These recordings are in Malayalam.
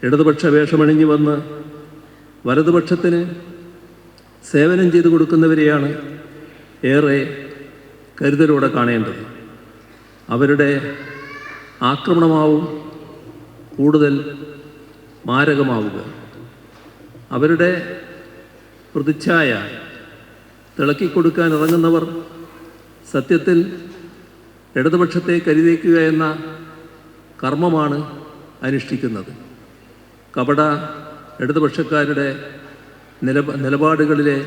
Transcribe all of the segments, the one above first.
ഇടതുപക്ഷ വേഷമണിഞ്ഞു വന്ന് വലതുപക്ഷത്തിന് സേവനം ചെയ്തു കൊടുക്കുന്നവരെയാണ് ഏറെ കരുതലോടെ കാണേണ്ടത്. അവരുടെ ആക്രമണമാവും കൂടുതൽ മാരകമാവുക. അവരുടെ പ്രതിച്ഛായ തിളക്കിക്കൊടുക്കാൻ ഇറങ്ങുന്നവർ സത്യത്തിൽ ഇടതുപക്ഷത്തെ കരുതേക്കുക എന്ന കർമ്മമാണ് അനുഷ്ഠിക്കുന്നത്. കപട ഇടതുപക്ഷക്കാരുടെ നിലപാടുകളിലെ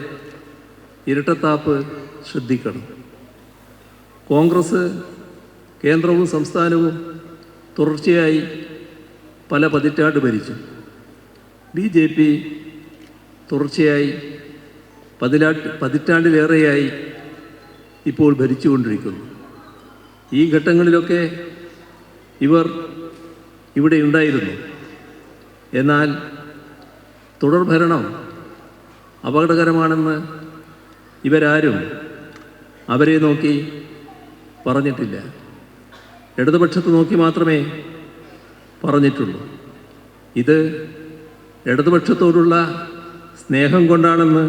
ഇരട്ടത്താപ്പ് ശ്രദ്ധിക്കണം. കോൺഗ്രസ് കേന്ദ്രവും സംസ്ഥാനവും തുടർച്ചയായി പല പതിറ്റാണ്ട് ഭരിച്ചു. BJP തുടർച്ചയായി പതിറ്റാണ്ടിലേറെയായി ഇപ്പോൾ ഭരിച്ചുകൊണ്ടിരിക്കുന്നു. ഈ ഘട്ടങ്ങളിലൊക്കെ ഇവർ ഇവിടെ ഉണ്ടായിരുന്നു. എന്നാൽ തുടർഭരണം അപകടകരമാണെന്ന് ഇവരാരും അവരെ നോക്കി പറഞ്ഞിട്ടില്ല. ഇടതുപക്ഷത്ത് നോക്കി മാത്രമേ പറഞ്ഞിട്ടുള്ളൂ. ഇത് ഇടതുപക്ഷത്തോടുള്ള സ്നേഹം കൊണ്ടാണെന്ന്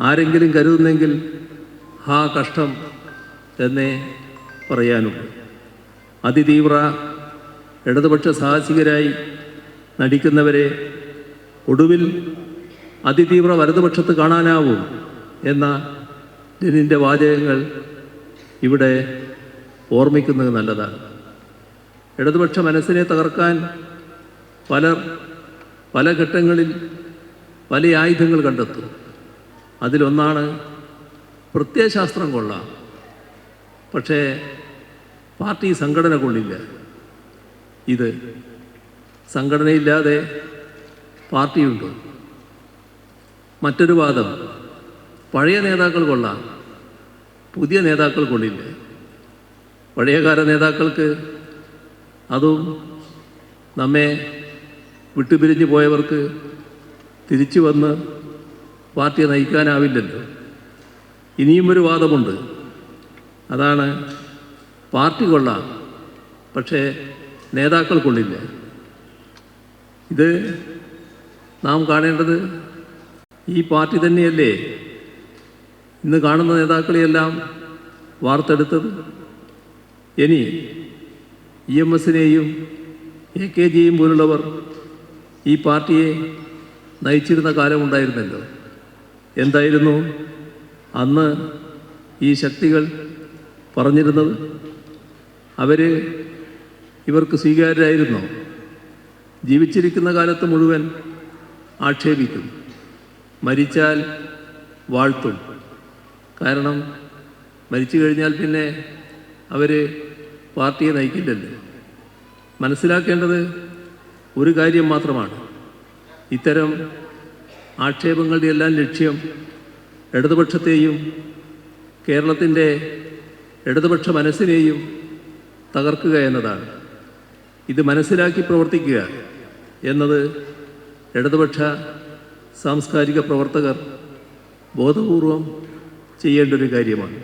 ആരെങ്കിലും കരുതുന്നെങ്കിൽ ഹാ കഷ്ടം എന്നേ പറയാനുള്ളൂ. അതിതീവ്ര ഇടതുപക്ഷ സാഹസികരായി നടിക്കുന്നവരെ ഒടുവിൽ അതിതീവ്ര വലതുപക്ഷത്ത് കാണാനാവും എന്ന ലെനിൻ്റെ വാചകങ്ങൾ ഇവിടെ ഓർമ്മിക്കുന്നത് നല്ലതാണ്. ഇടതുപക്ഷ മനസ്സിനെ തകർക്കാൻ പലർ പല ഘട്ടങ്ങളിൽ പല ആയുധങ്ങൾ കണ്ടെത്തും. അതിലൊന്നാണ് പ്രത്യയശാസ്ത്രം കൊള്ളാം, പക്ഷേ പാർട്ടി സംഘടന കൊള്ളില്ല. ഇത് സംഘടനയില്ലാതെ പാർട്ടിയുണ്ടോ? മറ്റൊരു വാദം, പഴയ നേതാക്കൾ കൊള്ളാം, പുതിയ നേതാക്കൾ കൊള്ളില്ല. പഴയകാല നേതാക്കൾക്ക്, അതും നമ്മെ വിട്ടുപിരിഞ്ഞു പോയവർക്ക് തിരിച്ചു വന്ന് പാർട്ടിയെ നയിക്കാനാവില്ലല്ലോ. ഇനിയും ഒരു വാദമുണ്ട്. അതാണ് പാർട്ടി കൊള്ളാം, പക്ഷേ നേതാക്കൾ കൊള്ളില്ല. ഇത് നാം കാണേണ്ടത് ഈ പാർട്ടി തന്നെയല്ലേ ഇന്ന് കാണുന്ന നേതാക്കളെയെല്ലാം വാർത്തെടുത്തത്. ഇനി EMSനെയും AKGയും പോലുള്ളവർ ഈ പാർട്ടിയെ നയിച്ചിരുന്ന കാലമുണ്ടായിരുന്നല്ലോ. എന്തായിരുന്നു അന്ന് ഈ ശക്തികൾ പറഞ്ഞിരുന്നത്? ഇവർക്ക് സ്വീകാര്യരായിരുന്നോ? ജീവിച്ചിരിക്കുന്ന കാലത്ത് മുഴുവൻ ആക്ഷേപിക്കും, മരിച്ചാൽ വാഴ്ത്തും. കാരണം മരിച്ചു കഴിഞ്ഞാൽ പിന്നെ പാർട്ടിയെ നയിക്കില്ലല്ലോ. മനസ്സിലാക്കേണ്ടത് ഒരു കാര്യം മാത്രമാണ്. ഇത്തരം ആക്ഷേപങ്ങളുടെ എല്ലാം ലക്ഷ്യം ഇടതുപക്ഷത്തെയും കേരളത്തിൻ്റെ ഇടതുപക്ഷ മനസ്സിനെയും തകർക്കുക എന്നതാണ്. ഇത് മനസ്സിലാക്കി പ്രവർത്തിക്കുക എന്നത് ഇടതുപക്ഷ സാംസ്കാരിക പ്രവർത്തകർ ബോധപൂർവം ചെയ്യേണ്ട ഒരു കാര്യമാണ്.